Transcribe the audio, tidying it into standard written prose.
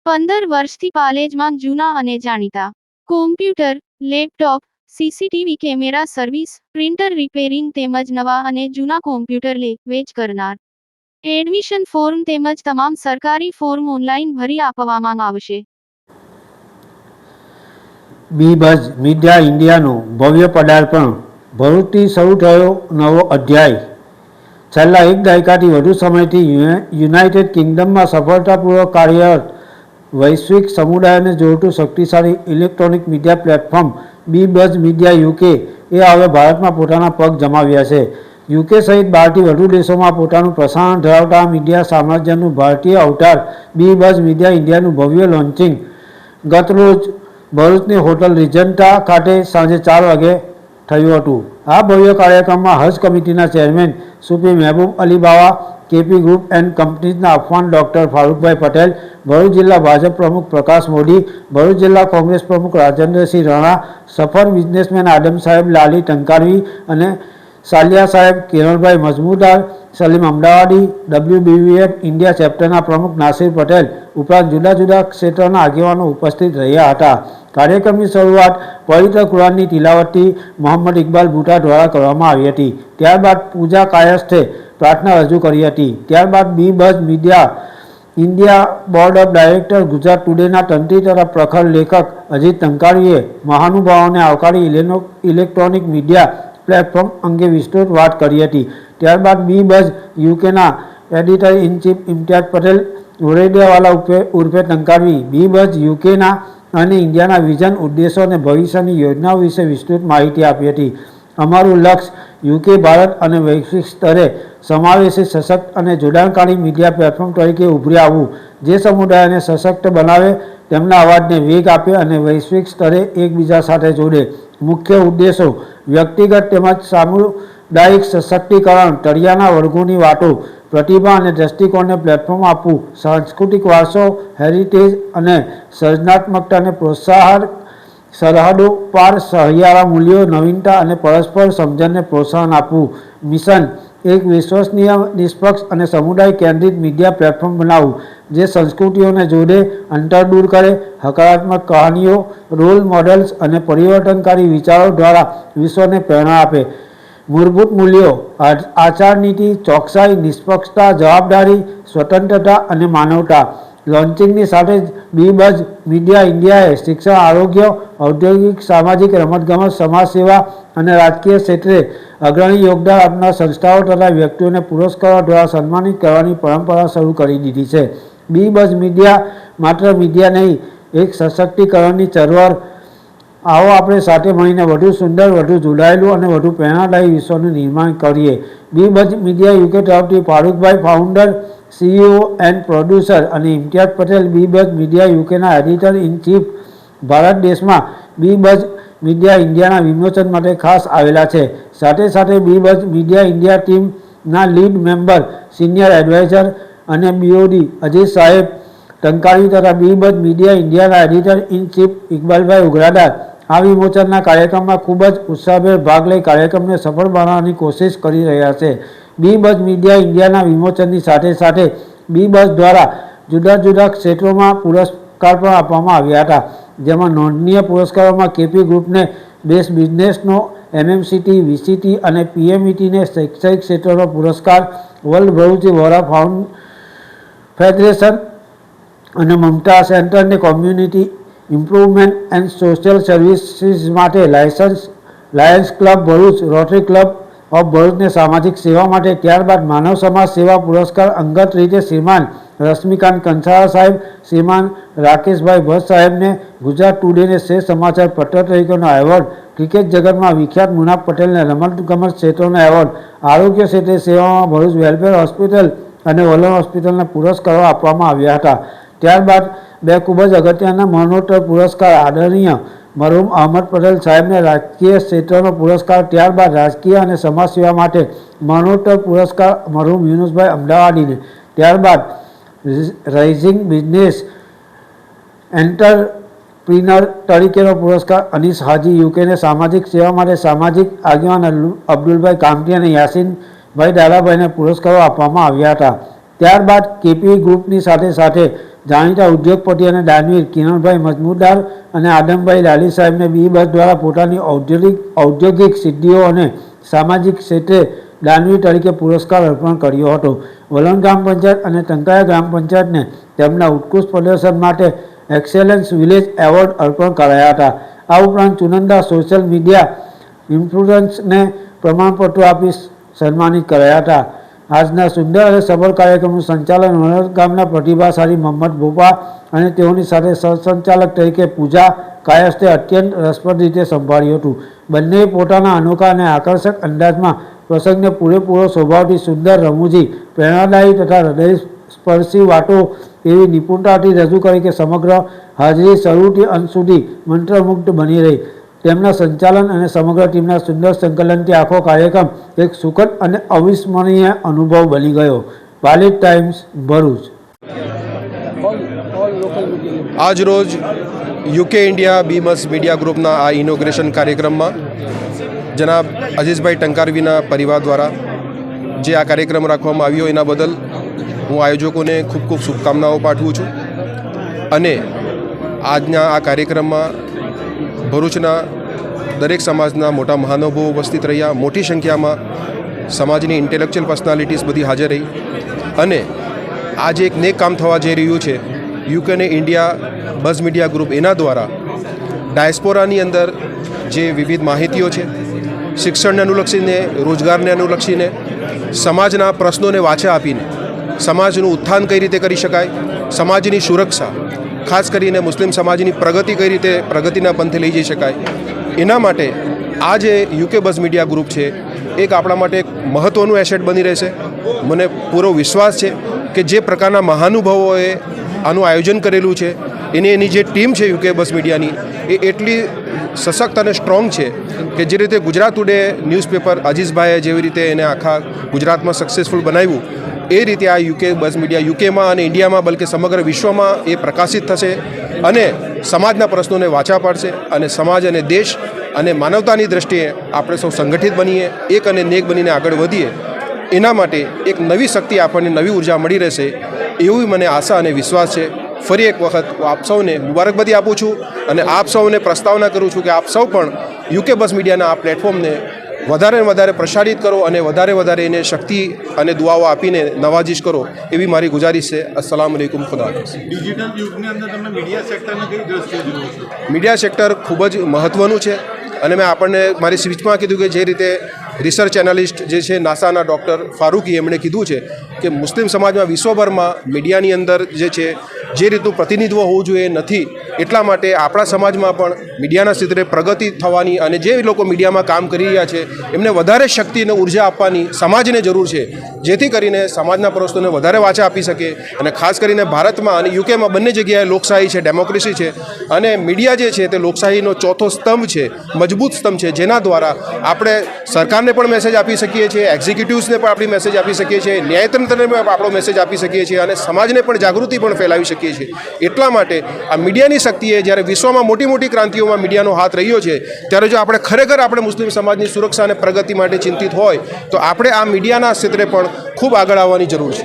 15 વર્ષથી પાલેજમાં જૂના અને જાણીતા computer, laptop, CCTV camera service, printer repairing તેમજ નવા અને જૂના કોમ્પ્યુટર લે-વેચ કરનાર. એડમિશન ફોર્મ તેમજ તમામ સરકારી ફોર્મ ઓનલાઈન ભરી આપવામાં આવશે. બીબઝ મીડિયા ઇન્ડિયાનું ભવ્ય પદાર્પણ. ભરૂચથી શરૂ થયો નવો અધ્યાય. છેલ્લા એક દાયકાથી વધુ સમયથી યુનાઇટેડ કિંગડમમાં સફળતાપૂર્વક કાર્યરત વૈશ્વિક સમુદાયને જોડતું શક્તિશાળી electronic media platform Bbuzz media UK એ હવે ભારતમાં પોતાના પગ જમાવ્યા છે. યુકે સહિત 12થી વધુ દેશોમાં પોતાનું પ્રસારણ ધરાવતા આ મીડિયા સામ્રાજ્યનું ભારતીય અવતાર બીબઝ મીડિયા ઇન્ડિયાનું ભવ્ય લોન્ચિંગ ગતરોજ ભરૂચની હોટલ રિજન્ટા ખાતે સાંજે 4 વાગે થયું હતું. આ ભવ્ય કાર્યક્રમમાં હજ કમિટીના ચેરમેન સુફી મહેબૂબ અલી બાવા, કેપી ગ્રુપ એન્ડ કંપનીઝના અફવાન ડોક્ટર ફારૂકભાઈ પટેલ, ભરૂચ જિલ્લા ભાજપ પ્રમુખ પ્રકાશ મોદી, ભરૂચ જિલ્લા કોંગ્રેસ પ્રમુખ રાજેન્દ્રસિંહ રાણા, સફર બિઝનેસમેન આદમ સાહેબ લાલી ટંકારવી અને સાલિયા સાહેબ કિરણભાઈ મજમુદાર, સલીમ અમદાવાદી, WBVF ઇન્ડિયા ચેપ્ટરના પ્રમુખ નાસિર પટેલ ઉપરાંત જુદા જુદા ક્ષેત્રના આગેવાનો ઉપસ્થિત રહ્યા હતા. કાર્યક્રમની શરૂઆત પવિત્ર કુરાનની તિલાવતથી મોહમ્મદ ઇકબાલ ભૂટા દ્વારા કરવામાં આવી હતી. ત્યારબાદ પૂજા કાયસ્થે પ્રાર્થના રજૂ કરી હતી. ત્યારબાદ Bbuzz media India board of director Gujarat ટુડેના તંત્રી તથા પ્રખર લેખક અજીત ટંકારીએ મહાનુભાવોને આવકારી ઇલેક્ટ્રોનિક મીડિયા પ્લેટફોર્મ અંગે વિસ્તૃત વાત કરી હતી. ત્યારબાદ બીબઝ યુકેના editor in chief Imtiaz Patel Urediyawala ઉર્ફે ટંકારવી બીબઝ યુકેના અને ઇન્ડિયાના વિઝન, ઉદ્દેશો અને ભવિષ્યની યોજનાઓ વિશે વિસ્તૃત માહિતી આપી હતી. અમારું લક્ષ્ય યુકે, ભારત અને વૈશ્વિક સ્તરે સમાવેશી, સશક્ત અને જોડાણકારી મીડિયા પ્લેટફોર્મ તરીકે ઉભરી આવવું, જે સમુદાયને સશક્ત બનાવે, તેમના અવાજને વેગ આપે અને વૈશ્વિક સ્તરે એકબીજા સાથે જોડે. મુખ્ય ઉદ્દેશો: વ્યક્તિગત તેમજ સામુદાયિક સશક્તિકરણ, તળિયાના વર્ગોની વાતો, પ્રતિભા અને દ્રષ્ટિકોણને પ્લેટફોર્મ આપવું, સાંસ્કૃતિક વારસો, હેરિટેજ અને સર્જનાત્મકતાને પ્રોત્સાહન, સરહદો પાર સહિયારા મૂલ્યો, નવીનતા અને પરસ્પર સમજણને પ્રોત્સાહન આપવું. મિશન: એક વિશ્વસનીય, નિષ્પક્ષ અને સમુદાય કેન્દ્રિત મીડિયા પ્લેટફોર્મ બનાવવું, જે સંસ્કૃતિઓને જોડે, અંતર દૂર કરે, હકારાત્મક કહાનીઓ, રોલ મોડેલ્સ અને પરિવર્તનકારી વિચારો દ્વારા વિશ્વને પ્રેરણા આપે. મૂળભૂત મૂલ્યો: આચારનીતિ, ચોકસાઈ, નિષ્પક્ષતા, જવાબદારી, સ્વતંત્રતા અને માનવતા. લોન્ચિંગની સાથે જ બીબઝ મીડિયા ઇન્ડિયાએ શિક્ષણ, આરોગ્ય, ઔદ્યોગિક, સામાજિક, રમતગમત, સમાજ સેવા અને રાજકીય ક્ષેત્રે અગ્રણી યોગદાન આપનાર સંસ્થાઓ તથા વ્યક્તિઓને પુરસ્કારો દ્વારા સન્માનિત કરવાની પરંપરા શરૂ કરી દીધી છે. બીબઝ મીડિયા માત્ર મીડિયા નહીં, એક સશક્તિકરણની ચળવળ. આવો આપણે સાથે મળીને વધુ સુંદર, વધુ જોડાયેલું અને વધુ પ્રેરણાદાયી વિશ્વનું નિર્માણ કરીએ. બીબઝ મીડિયા યુકે તરફથી ફારૂકભાઈ, ફાઉન્ડર, CEO એન્ડ પ્રોડ્યુસર, અને ઇમ્તિયાઝ પટેલ, બીબઝ મીડિયા યુકેના એડિટર ઇન ચીફ, ભારત દેશમાં બીબઝ મીડિયા ઇન્ડિયાના વિમોચન માટે ખાસ આવેલા છે. સાથે સાથે બીબઝ મીડિયા ઇન્ડિયા ટીમના લીડ મેમ્બર, સિનિયર એડવાઇઝર અને BOD અજીત સાહેબ ટંકારી તથા બીબઝ મીડિયા ઇન્ડિયાના એડિટર ઇન ચીફ ઇકબાલભાઈ ઉઘરાદાર આ વિમોચનના કાર્યક્રમમાં ખૂબ જ ઉત્સાહભેર ભાગ લઈ કાર્યક્રમને સફળ બનાવવાની કોશિશ કરી રહ્યા છે. બીબઝ મીડિયા ઇન્ડિયાના વિમોચનની સાથે સાથે બીબઝ દ્વારા જુદા જુદા ક્ષેત્રોમાં પુરસ્કાર પણ આપવામાં આવ્યા હતા, જેમાં નોંધનીય પુરસ્કારોમાં કેપી ગ્રુપને બેસ્ટ બિઝનેસનો, MMCT, VCT અને PMETને શૈક્ષણિક ક્ષેત્રનો પુરસ્કાર, world Bharuchi Vora found federation અને મમતા સેન્ટરને community improvement and social services માટે lions club Bharuch, rotary club of ભરૂચને સામાજિક સેવા માટે. ત્યારબાદ માનવ સમાજ સેવા પુરસ્કાર અંગત રીતે શ્રીમાન રશ્મિકાંત કંસારા સાહેબ, શ્રીમાન રાકેશભાઈ ભટ્ટ સાહેબને, ગુજરાત ટુડેને શ્રેષ્ઠ સમાચાર પત્ર તરીકેનો એવોર્ડ, ક્રિકેટ જગતમાં વિખ્યાત મુનાફ પટેલને રમતગમત ક્ષેત્રનો એવોર્ડ, આરોગ્ય ક્ષેત્રે સેવામાં ભરૂચ વેલફેર હોસ્પિટલ અને વલણ હોસ્પિટલના પુરસ્કારો આપવામાં આવ્યા હતા. ત્યારબાદ બે ખૂબ જ અગત્યના મરણોત્તર પુરસ્કાર, આદરણીય મરહુમ અહમદ પટેલ સાહેબને રાજકીય ક્ષેત્રનો પુરસ્કાર. ત્યારબાદ રાજકીય અને સમાજ સેવા માટે મરણોત્તર પુરસ્કાર મરહુમ યુનુસભાઈ અમદાવાદીને. ત્યારબાદ રાઇઝિંગ બિઝનેસ એન્ટરપ્રિનર તરીકેનો પુરસ્કાર અનીસ હાજી યુકેને સામાજિક સેવા માટે સામાજિક આગેવાન અબ્દુલભાઈ કામતી અને યાસીનભાઈ દાદાભાઈને પુરસ્કારો આપવામાં આવ્યા હતા. ત્યારબાદ કેપી ગ્રુપની સાથે સાથે જાણીતા ઉદ્યોગપતિ અને દાનવીર કિરણભાઈ મજમુદાર અને આદમભાઈ લાલી સાહેબને બી બસ દ્વારા પોતાની ઔદ્યોગિક સિદ્ધિઓ અને સામાજિક ક્ષેત્રે દાનવીર તરીકે પુરસ્કાર અર્પણ કર્યો હતો. વલણ ગ્રામ પંચાયત અને ટંકારા ગ્રામ પંચાયતને તેમના ઉત્કૃષ્ટ પ્રદર્શન માટે એક્સેલન્સ વિલેજ એવોર્ડ અર્પણ કરાયા હતા. આ ઉપરાંત ચુનંદા સોશિયલ મીડિયા ઇન્ફ્લુઅન્સને પ્રમાણપત્રો આપી સન્માનિત કરાયા હતા. આજના સુંદર અને સફળ કાર્યક્રમનું સંચાલન વલણ ગામના પ્રતિભાશાળી મોહમ્મદ બોપા અને તેઓની સાથે સહસંચાલક તરીકે પૂજા કાયસ્થે અત્યંત રસપ્રદ રીતે સંભાળ્યું હતું. બંનેએ પોતાના અનોખા અને આકર્ષક અંદાજમાં પ્રસંગને પૂરેપૂરો સ્વભાવથી સુંદર, રમૂજી, પ્રેરણાદાયી તથા હૃદયસ્પર્શી વાતો એવી નિપુણતાથી રજૂ કરી કે સમગ્ર હાજરી શરૂથી અંત સુધી મંત્રમુગ્ધ બની રહી. તેમના સંચાલન અને સમગ્ર ટીમના સુંદર સંકલનથી આખો કાર્યક્રમ એક સુખદ અને અવિસ્મરણીય અનુભવ બની ગયો. વાલિદ ટાઈમ્સ, ભરૂચ. આજ રોજ યુકે ઇન્ડિયા બીમસ મીડિયા ગ્રુપના આ ઇનોગ્રેશન કાર્યક્રમમાં જનાબ અજીઝભાઈ ટંકારવીના પરિવાર દ્વારા જે આ કાર્યક્રમ રાખવામાં આવ્યો એના બદલ હું આયોજકોને ખૂબ ખૂબ શુભકામનાઓ પાઠવું છું. અને આજના આ કાર્યક્રમમાં ભરૂચના દરેક સમાજના મોટા મહાનુભાવો ઉપસ્થિત રહ્યા. મોટી સંખ્યામાં સમાજની ઇન્ટેલેક્ચ્યુઅલ પર્સનાલિટીઝ બધી હાજર રહી. અને આજે એક નેક કામ થવા જઈ રહ્યું છે. યુકે અને ઇન્ડિયા બઝ મીડિયા ગ્રુપ એના દ્વારા ડાયસ્પોરાની અંદર જે વિવિધ માહિતીઓ છે, શિક્ષણને અનુલક્ષીને, રોજગારને અનુલક્ષીને, સમાજના પ્રશ્નોને વાચા આપીને સમાજનું ઉત્થાન કઈ રીતે કરી શકાય, સમાજની સુરક્ષા, ખાસ કરીને મુસ્લિમ સમાજની પ્રગતિ કઈ રીતે પ્રગતિના પંથે લઈ જઈ શકાય, એના માટે આ જે યુકે બઝ મીડિયા ગ્રુપ છે એક આપણા માટે એક મહત્ત્વનું એસેટ બની રહેશે. મને પૂરો વિશ્વાસ છે કે જે પ્રકારના મહાનુભાવોએ આનું આયોજન કરેલું છે એની જે ટીમ છે યુકે બઝ મીડિયાની એ એટલી સશક્ત અને સ્ટ્રોંગ છે કે જે રીતે ગુજરાત ટુડે ન્યૂઝપેપર અજીઝભાઈએ જેવી રીતે એને આખા ગુજરાતમાં સક્સેસફુલ બનાવ્યું એ રીતે આ યુકે બઝ મીડિયા યુકેમાં અને ઇન્ડિયામાં બલકે સમગ્ર વિશ્વમાં એ પ્રકાશિત થશે અને સમાજના પ્રશ્નોને વાચા પાડશે. અને સમાજ અને દેશ અને માનવતાની દ્રષ્ટિએ આપણે સૌ સંગઠિત બનીએ, એક અને નેક બનીને આગળ વધીએ. એના માટે એક નવી શક્તિ આપણને નવી ઉર્જા મળી રહેશે એવી મને આશા અને વિશ્વાસ છે. ફરી એક વખત હું આપ સૌને મુબારકબાદી આપું છું અને આપ સૌને પ્રસ્તાવના કરું છું કે આપ સૌ પણ યુકે બઝ મીડિયાના આ પ્લેટફોર્મને વધારે વધારે પ્રસારિત કરો અને વધારે એને શક્તિ અને દુઆઓ આપીને નવાજીશ કરો એવી મારી ગુજારિશ છે. અસ્સલામ વાલેકુમ, ખુદા હાફિઝ. ડિજિટલ યુગની અંદર તમે મીડિયા સેક્ટરને કઈ દ્રષ્ટિએ જુઓ છો? મીડિયા સેક્ટર ખૂબ જ મહત્ત્વનું છે અને મેં આપણને મારી સ્પીચમાં કીધું કે જે રીતે રિસર્ચ એનાલિસ્ટ જે છે નાસાના ડૉક્ટર ફારૂકી એમણે કીધું છે કે મુસ્લિમ સમાજમાં વિશ્વભરમાં મીડિયાની અંદર જે છે જે રીતનું પ્રતિનિધિત્વ હોવું જોઈએ નથી. એટલા માટે આપણા સમાજમાં પણ મીડિયાના ક્ષેત્રે પ્રગતિ થવાની અને જે લોકો મીડિયામાં કામ કરી રહ્યા છે એમને વધારે શક્તિ અને ઉર્જા આપવાની સમાજને જરૂર છે, જેથી કરીને સમાજના પ્રશ્નોને વધારે વાચા આપી શકે. અને ખાસ કરીને ભારતમાં અને યુકેમાં બંને જગ્યાએ લોકશાહી છે, ડેમોક્રેસી છે અને મીડિયા જે છે તે લોકશાહીનો ચોથો સ્તંભ છે, મજબૂત સ્તંભ છે, જેના દ્વારા આપણે સરકારને પણ મેસેજ આપી શકીએ છીએ, એક્ઝિક્યુટિવ્સને પણ આપણી મેસેજ આપી શકીએ છીએ, ન્યાયતંત્રને પણ આપણો મેસેજ આપી શકીએ છીએ અને સમાજને પણ જાગૃતિ પણ ફેલાવી શકીએ છીએ. એટલા માટે આ મીડિયાની શક્તિએ જ્યારે વિશ્વમાં મોટી મોટી ક્રાંતિઓમાં મીડિયાનો હાથ રહ્યો છે ત્યારે જો આપણે ખરેખર આપણે મુસ્લિમ સમાજની સુરક્ષા અને પ્રગતિ માટે ચિંતિત હોય તો આપણે આ મીડિયાના ક્ષેત્રે પણ ખૂબ આગળ આવવાની જરૂર છે.